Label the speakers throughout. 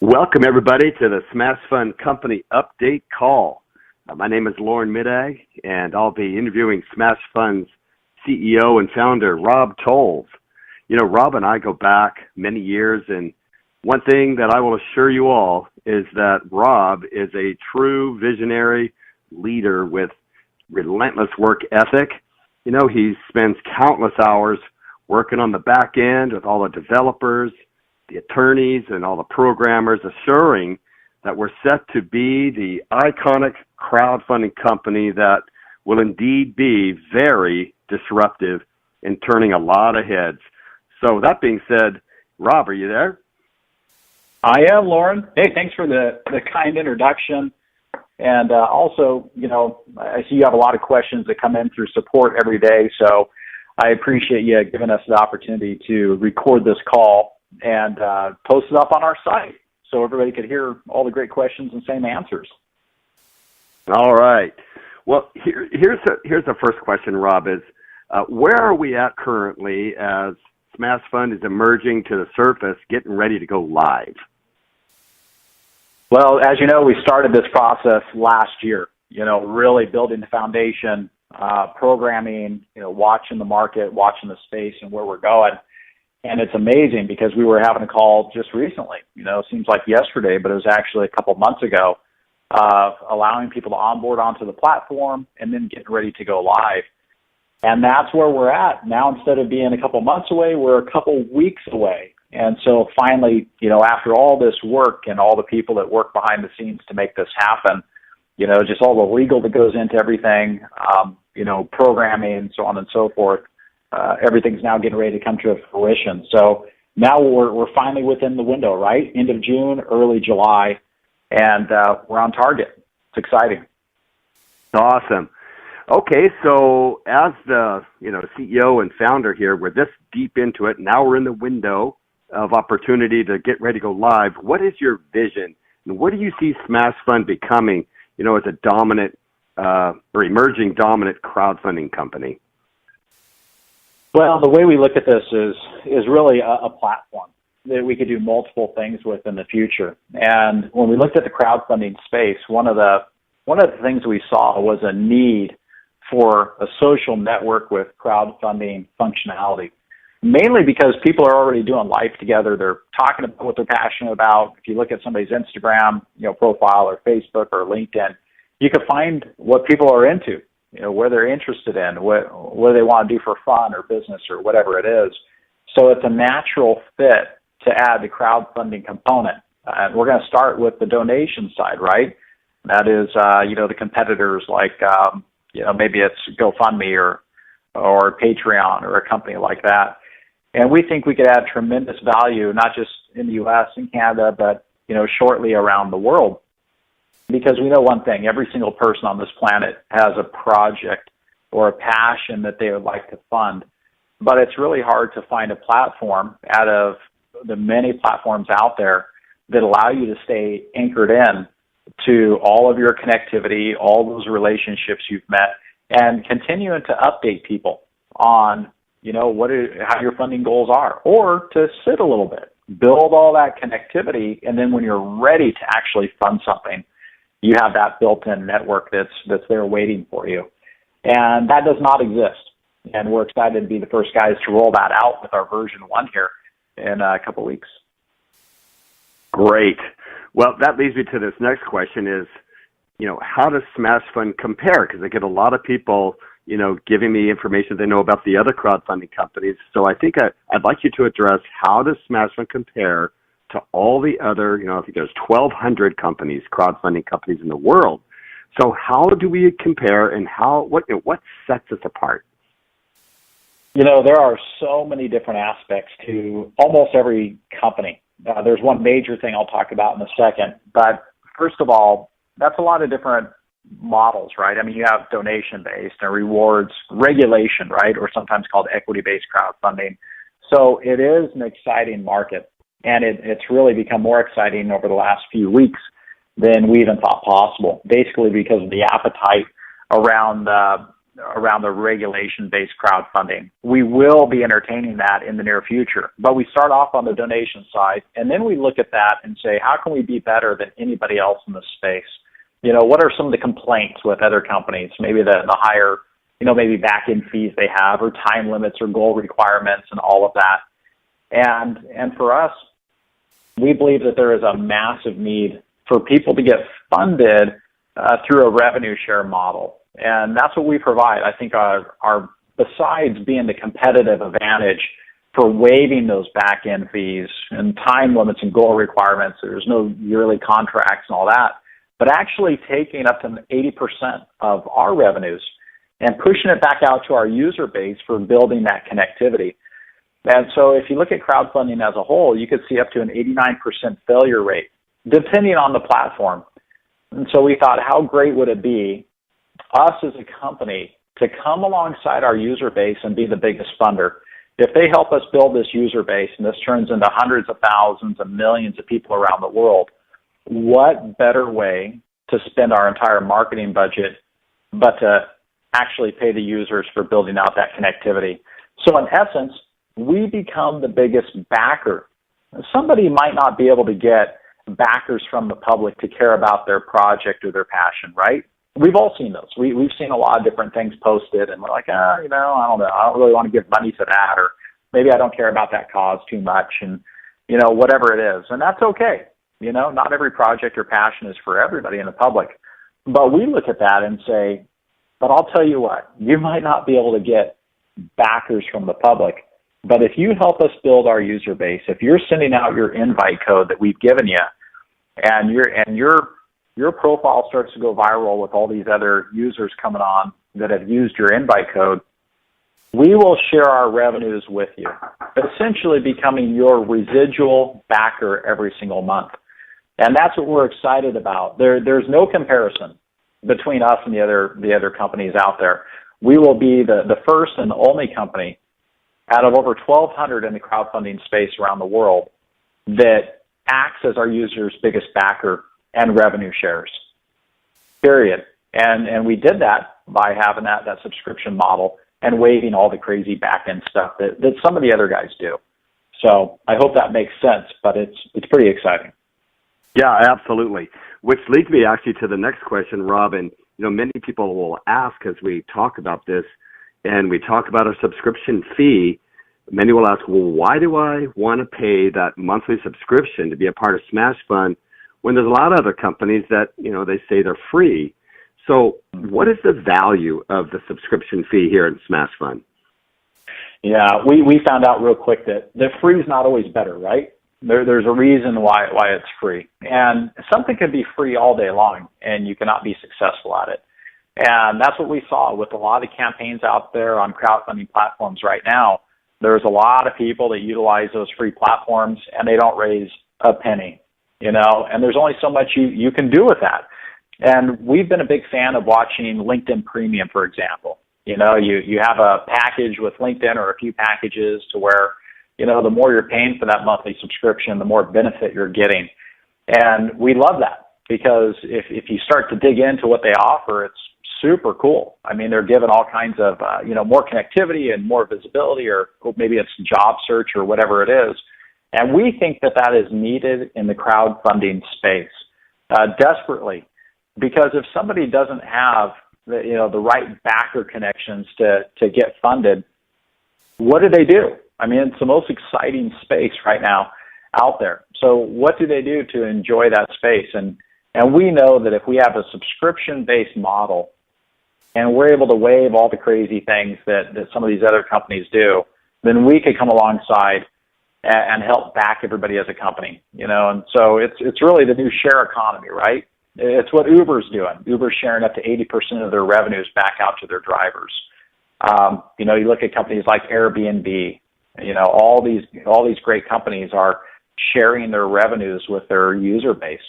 Speaker 1: Welcome, everybody, to the Smash Fund Company Update Call. My name is Lauren Middag, and I'll be interviewing Smash Fund's CEO and founder, Rob Towles. You know, Rob and I go back many years, and one thing that I will assure you all is that Rob is a true visionary leader with relentless work ethic. You know, he spends countless hours working on the back end with all the developers, the attorneys, and all the programmers, assuring that we're set to be the iconic crowdfunding company that will indeed be very disruptive in turning a lot of heads. So that being said, Rob, are you there?
Speaker 2: I am, Lauren. Hey, thanks for the kind introduction. And also, you know, I see you have a lot of questions that come in through support every day. So I appreciate you giving us the opportunity to record this call and post it up on our site so everybody could hear all the great questions and same answers.
Speaker 1: All right. Well, here's the first question, Rob, is where are we at currently as Smash Fund is emerging to the surface, getting ready to go live?
Speaker 2: Well, as you know, we started this process last year, you know, really building the foundation, programming, you know, watching the market, watching the space and where we're going. And it's amazing because we were having a call just recently, you know, it seems like yesterday, but it was actually a couple months ago, allowing people to onboard onto the platform and then getting ready to go live. And that's where we're at. Now, instead of being a couple months away, we're a couple weeks away. And so finally, you know, after all this work and all the people that work behind the scenes to make this happen, you know, just all the legal that goes into everything, you know, programming, so on and so forth, everything's now getting ready to come to fruition. So now we're finally within the window, right? End of June, early July, and we're on target. It's exciting.
Speaker 1: Awesome. Okay, so as the CEO and founder here, we're this deep into it. Now we're in the window of opportunity to get ready to go live. What is your vision, and what do you see Smash Fund becoming, you know, as a dominant or emerging dominant crowdfunding company?
Speaker 2: Well, the way we look at this is really a platform that we could do multiple things with in the future. And when we looked at the crowdfunding space, one of the things we saw was a need for a social network with crowdfunding functionality, mainly because people are already doing life together. They're talking about what they're passionate about. If you look at somebody's Instagram, you know, profile or Facebook or LinkedIn, you can find what people are into, you know, where they're interested in, what they want to do for fun or business or whatever it is. So it's a natural fit to add the crowdfunding component. And we're going to start with the donation side, right? That is, you know, the competitors like, you know, maybe it's GoFundMe or Patreon or a company like that. And we think we could add tremendous value, not just in the U.S. and Canada, but, you know, shortly around the world. Because we know one thing, every single person on this planet has a project or a passion that they would like to fund. But it's really hard to find a platform out of the many platforms out there that allow you to stay anchored in to all of your connectivity, all those relationships you've met, and continuing to update people on, you know, how your funding goals are, or to sit a little bit, build all that connectivity, and then when you're ready to actually fund something, you have that built-in network that's there waiting for you. And that does not exist. And we're excited to be the first guys to roll that out with our version 1 here in a couple weeks.
Speaker 1: Great. Well, that leads me to this next question is, you know, how does Smash Fund compare? Because I get a lot of people, you know, giving me information they know about the other crowdfunding companies. So I think I'd like you to address how does Smash Fund compare to all the other, you know, I think there's 1,200 companies, crowdfunding companies in the world. So how do we compare, and what sets us apart?
Speaker 2: You know, there are so many different aspects to almost every company. There's one major thing I'll talk about in a second. But first of all, that's a lot of different models, right? I mean, you have donation-based and rewards, regulation, right, or sometimes called equity-based crowdfunding. So it is an exciting market, and it's really become more exciting over the last few weeks than we even thought possible, basically because of the appetite around around the regulation-based crowdfunding. We will be entertaining that in the near future. But we start off on the donation side, and then we look at that and say, how can we be better than anybody else in this space? What are some of the complaints with other companies? Maybe the higher, maybe back-end fees they have, or time limits or goal requirements and all of that. And for us, we believe that there is a massive need for people to get funded through a revenue share model. And that's what we provide. I think our besides being the competitive advantage for waiving those back-end fees and time limits and goal requirements, there's no yearly contracts and all that, but actually taking up to 80% of our revenues and pushing it back out to our user base for building that connectivity. And so if you look at crowdfunding as a whole, you could see up to an 89% failure rate, depending on the platform. And so we thought, how great would it be, us as a company, to come alongside our user base and be the biggest funder? If they help us build this user base, and this turns into hundreds of thousands and millions of people around the world, what better way to spend our entire marketing budget but to actually pay the users for building out that connectivity? So in essence, we become the biggest backer. Somebody might not be able to get backers from the public to care about their project or their passion, right? We've all seen those. We've seen a lot of different things posted, and we're like, I don't know. I don't really want to give money to that, or maybe I don't care about that cause too much, and, whatever it is. And that's okay. Not every project or passion is for everybody in the public. But we look at that and say, but I'll tell you what, you might not be able to get backers from the public, but if you help us build our user base, if you're sending out your invite code that we've given you, and your profile starts to go viral with all these other users coming on that have used your invite code, we will share our revenues with you, essentially becoming your residual backer every single month. And that's what we're excited about. There's no comparison between us and the other companies out there. We will be the first and only company out of over 1,200 in the crowdfunding space around the world that acts as our users' biggest backer and revenue shares, period. And we did that by having that subscription model and waiving all the crazy back-end stuff that some of the other guys do. So I hope that makes sense, but it's pretty exciting.
Speaker 1: Yeah, absolutely. Which leads me actually to the next question, Rob. And, many people will ask as we talk about this and we talk about a subscription fee, many will ask, well, why do I want to pay that monthly subscription to be a part of Smash Fund when there's a lot of other companies that, they say they're free? So what is the value of the subscription fee here at Smash Fund?
Speaker 2: Yeah, we found out real quick that free is not always better, right? There's a reason why it's free. And something can be free all day long, and you cannot be successful at it. And that's what we saw with a lot of campaigns out there on crowdfunding platforms right now. There's a lot of people that utilize those free platforms, and they don't raise a penny, and there's only so much you can do with that. And we've been a big fan of watching LinkedIn Premium, for example. You have a package with LinkedIn or a few packages to where, the more you're paying for that monthly subscription, the more benefit you're getting. And we love that because if you start to dig into what they offer, it's super cool. I mean, they're given all kinds of, more connectivity and more visibility, or maybe it's job search or whatever it is. And we think that is needed in the crowdfunding space desperately, because if somebody doesn't have the right backer connections to get funded, what do? I mean, it's the most exciting space right now out there. So what do they do to enjoy that space? And we know that if we have a subscription-based model and we're able to waive all the crazy things that some of these other companies do, then we could come alongside and help back everybody as a company, And so it's really the new share economy, right? It's what Uber's doing. Uber's sharing up to 80% of their revenues back out to their drivers. You look at companies like Airbnb. All these great companies are sharing their revenues with their user base,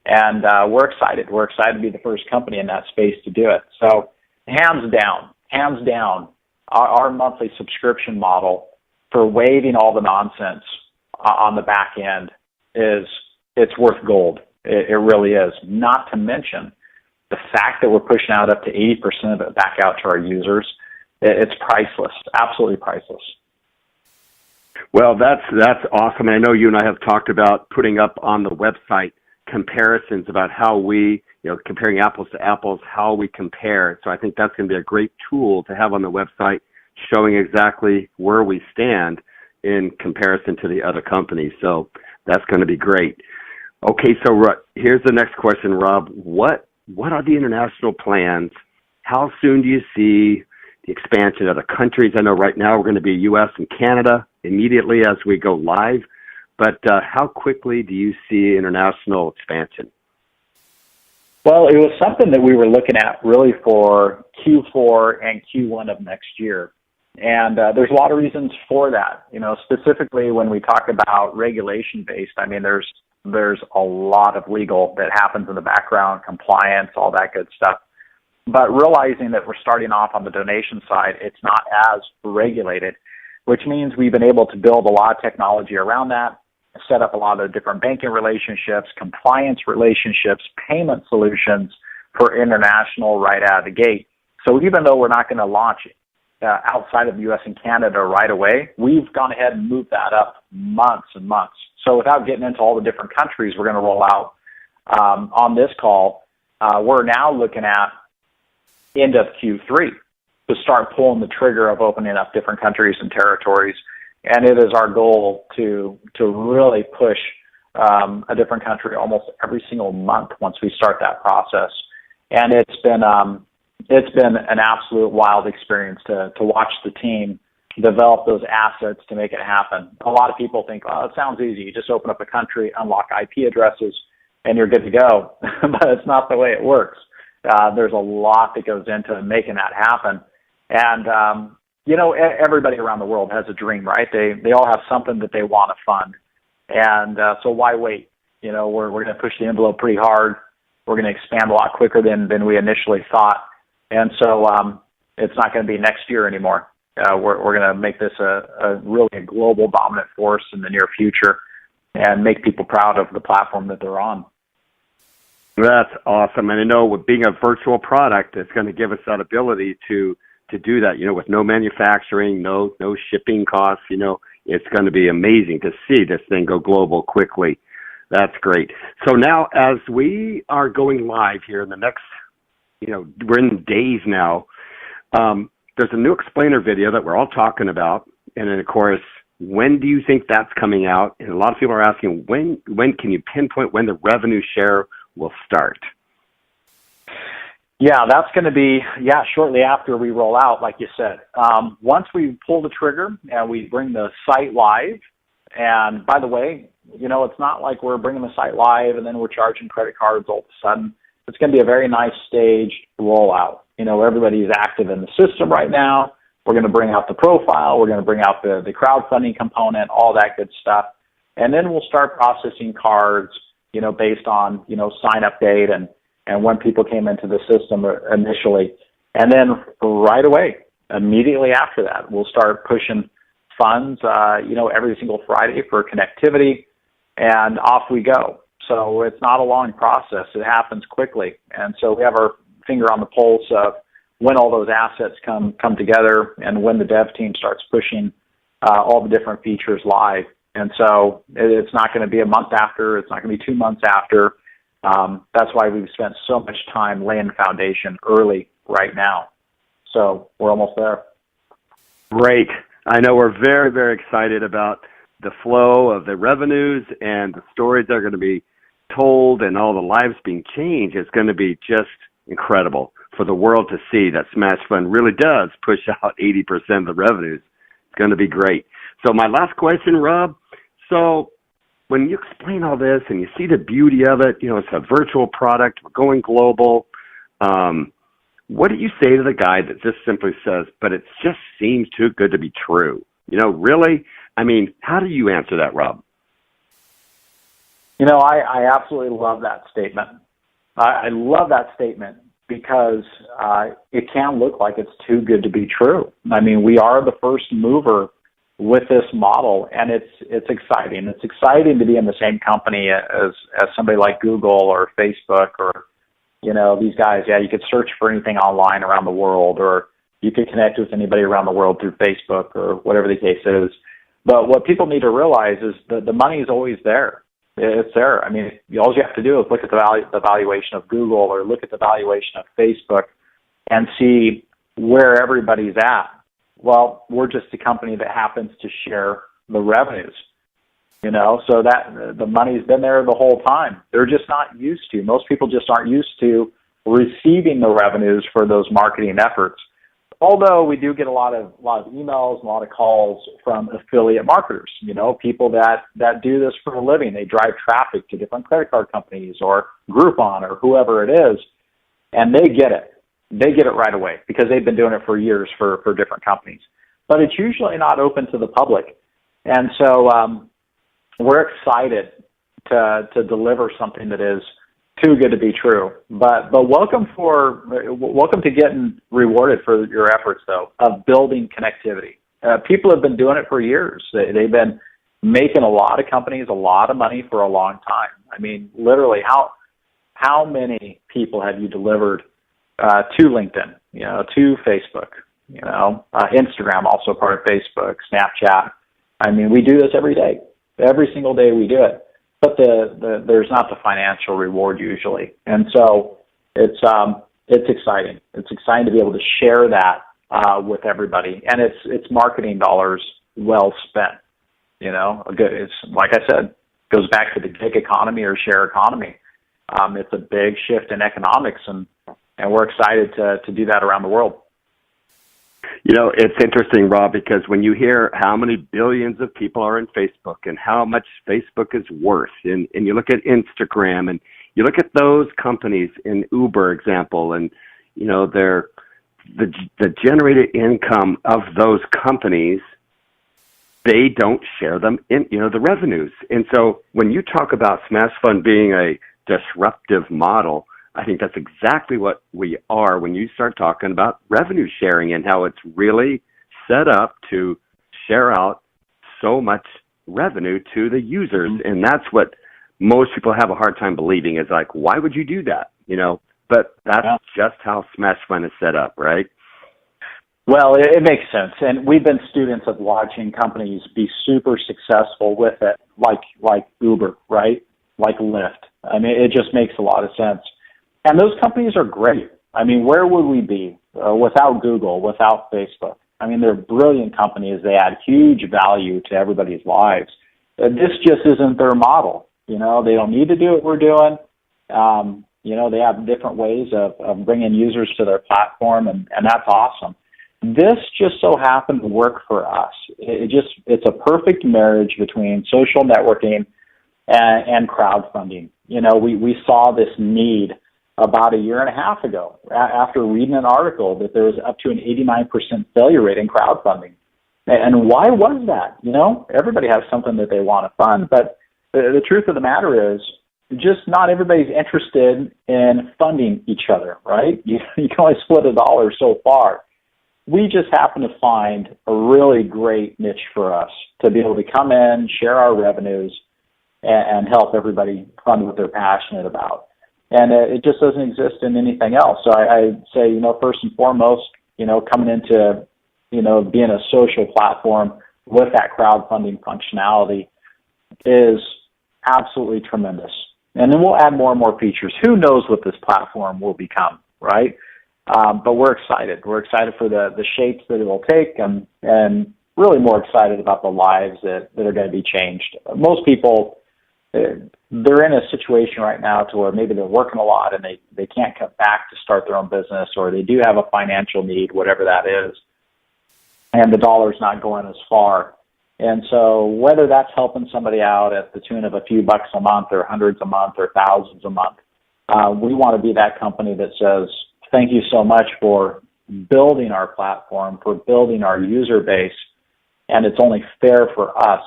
Speaker 2: and we're excited. We're excited to be the first company in that space to do it. So, hands down, our monthly subscription model for waiving all the nonsense on the back end it's worth gold. It really is. Not to mention the fact that we're pushing out up to 80% of it back out to our users, it's priceless, absolutely priceless.
Speaker 1: Well, that's awesome. And I know you and I have talked about putting up on the website comparisons about how we, comparing apples to apples, how we compare. So I think that's going to be a great tool to have on the website, showing exactly where we stand in comparison to the other companies. So that's going to be great. Okay, so here's the next question, Rob. What are the international plans? How soon do you see the expansion of the countries? I know right now we're going to be U.S. and Canada immediately as we go live, but how quickly do you see international expansion?
Speaker 2: Well, it was something that we were looking at really for Q4 and Q1 of next year. And there's a lot of reasons for that. Specifically when we talk about regulation-based, I mean, there's a lot of legal that happens in the background, compliance, all that good stuff. But realizing that we're starting off on the donation side, it's not as regulated, which means we've been able to build a lot of technology around that, set up a lot of different banking relationships, compliance relationships, payment solutions for international right out of the gate. So even though we're not going to launch outside of the U.S. and Canada right away, we've gone ahead and moved that up months and months. So without getting into all the different countries we're going to roll out on this call, we're now looking at end of Q3 to start pulling the trigger of opening up different countries and territories. And it is our goal to really push a different country almost every single month once we start that process. And it's been an absolute wild experience to watch the team develop those assets to make it happen. A lot of people think, oh, it sounds easy. You just open up a country, unlock IP addresses, and you're good to go. But it's not the way it works. There's a lot that goes into making that happen. And, everybody around the world has a dream, right? They all have something that they want to fund. And so why wait? We're going to push the envelope pretty hard. We're going to expand a lot quicker than we initially thought. And so it's not going to be next year anymore. We're going to make this a really global dominant force in the near future and make people proud of the platform that they're on.
Speaker 1: That's awesome. And I know with being a virtual product, it's going to give us that ability to do that, with no manufacturing, no shipping costs. It's going to be amazing to see this thing go global quickly. That's great. So now as we are going live here in the next, we're in days now, there's a new explainer video that we're all talking about. And then, of course, when do you think that's coming out? And a lot of people are asking, when can you pinpoint when the revenue share will start?
Speaker 2: Yeah, that's going to be, shortly after we roll out, like you said. Once we pull the trigger and we bring the site live, and by the way, it's not like we're bringing the site live and then we're charging credit cards all of a sudden. It's going to be a very nice staged rollout. Everybody's active in the system right now. We're going to bring out the profile. We're going to bring out the crowdfunding component, all that good stuff. And then we'll start processing cards, based on, sign up date and when people came into the system initially. And then right away, immediately after that, we'll start pushing funds, every single Friday for connectivity, and off we go. So it's not a long process. It happens quickly. And so we have our finger on the pulse of when all those assets come together and when the dev team starts pushing all the different features live. And so it's not going to be a month after. It's not going to be 2 months after. That's why we've spent so much time laying the foundation early right now. So we're almost there.
Speaker 1: Great. I know we're very, very excited about the flow of the revenues and the stories that are going to be told and all the lives being changed. It's going to be just incredible for the world to see that Smash Fund really does push out 80% of the revenues. It's going to be great. So my last question, Rob. So when you explain all this and you see the beauty of it, it's a virtual product, we're going global. What do you say to the guy that just simply says, but it just seems too good to be true? Really? I mean, how do you answer that, Rob?
Speaker 2: I absolutely love that statement. I love that statement because it can look like it's too good to be true. I mean, we are the first mover with this model, and it's exciting. It's exciting to be in the same company as somebody like Google or Facebook or these guys, you could search for anything online around the world, or you could connect with anybody around the world through Facebook or whatever the case is. But what people need to realize is that the money is always there. It's there. I mean, all you have to do is look at the valuation of Google or look at the valuation of Facebook and see where everybody's at. Well, we're just a company that happens to share the revenues, so that the money's been there the whole time. They're just not used to. Most people just aren't used to receiving the revenues for those marketing efforts. Although we do get a lot of emails, a lot of calls from affiliate marketers, people that do this for a living. They drive traffic to different credit card companies or Groupon or whoever it is, and they get it. They get it right away because they've been doing it for years for different companies. But it's usually not open to the public. And so we're excited to deliver something that is too good to be true. But welcome to getting rewarded for your efforts, though, of building connectivity. People have been doing it for years. They've been making a lot of companies a lot of money for a long time. I mean, literally, how many people have you delivered to LinkedIn, to Facebook, Instagram, also part of Facebook, Snapchat. I mean, we do this every day. Every single day we do it. But there's not the financial reward usually. And so it's exciting. It's exciting to be able to share that with everybody. And it's marketing dollars well spent. It's like I said, goes back to the gig economy or share economy. It's a big shift in economics, and we're excited to do that around the world.
Speaker 1: It's interesting, Rob, because when you hear how many billions of people are in Facebook and how much Facebook is worth, and you look at Instagram and you look at those companies in Uber example, and the generated income of those companies, they don't share them in the revenues. And so when you talk about Smash Fund being a disruptive model, I think that's exactly what we are when you start talking about revenue sharing and how it's really set up to share out so much revenue to the users. Mm-hmm. And that's what most people have a hard time believing is like, why would you do that? But that's just how Smash Fund is set up, right?
Speaker 2: Well, it makes sense. And we've been students of watching companies be super successful with it, like Uber, right? Like Lyft. I mean, it just makes a lot of sense. And those companies are great. I mean, where would we be without Google, without Facebook? I mean, they're brilliant companies. They add huge value to everybody's lives. This just isn't their model. They don't need to do what we're doing. They have different ways of bringing users to their platform, and that's awesome. This just so happened to work for us. It's a perfect marriage between social networking and crowdfunding. We saw this need about a year and a half ago after reading an article that there was up to an 89% failure rate in crowdfunding. And why was that? Everybody has something that they want to fund, but the truth of the matter is just not everybody's interested in funding each other, right? You can only split a dollar so far. We just happen to find a really great niche for us to be able to come in, share our revenues, and help everybody fund what they're passionate about. And it just doesn't exist in anything else. So I say, first and foremost, coming into, being a social platform with that crowdfunding functionality is absolutely tremendous. And then we'll add more and more features. Who knows what this platform will become, right? But we're excited. We're excited for the shapes that it will take, and really more excited about the lives that are going to be changed. Most people, they're in a situation right now to where maybe they're working a lot and they can't cut back to start their own business, or they do have a financial need, whatever that is, and the dollar's not going as far. And so whether that's helping somebody out at the tune of a few bucks a month or hundreds a month or thousands a month, we want to be that company that says, thank you so much for building our platform, for building our user base, and it's only fair for us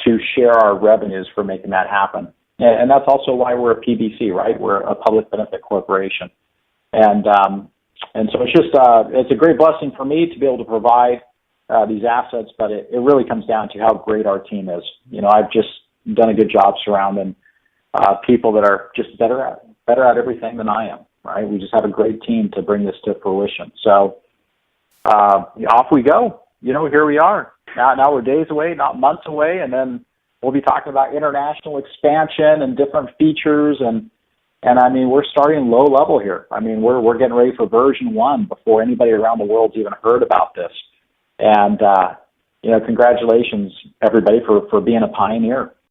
Speaker 2: to share our revenues for making that happen. And that's also why we're a PBC, right? We're a public benefit corporation. And so it's just, it's a great blessing for me to be able to provide these assets, but it really comes down to how great our team is. I've just done a good job surrounding people that are just better at everything than I am. right? We just have a great team to bring this to fruition. So off we go. Here we are. Now we're days away, not months away, and then we'll be talking about international expansion and different features, and I mean, we're starting low level here. I mean, we're getting ready for version 1 before anybody around the world's even heard about this. And congratulations everybody for being a pioneer.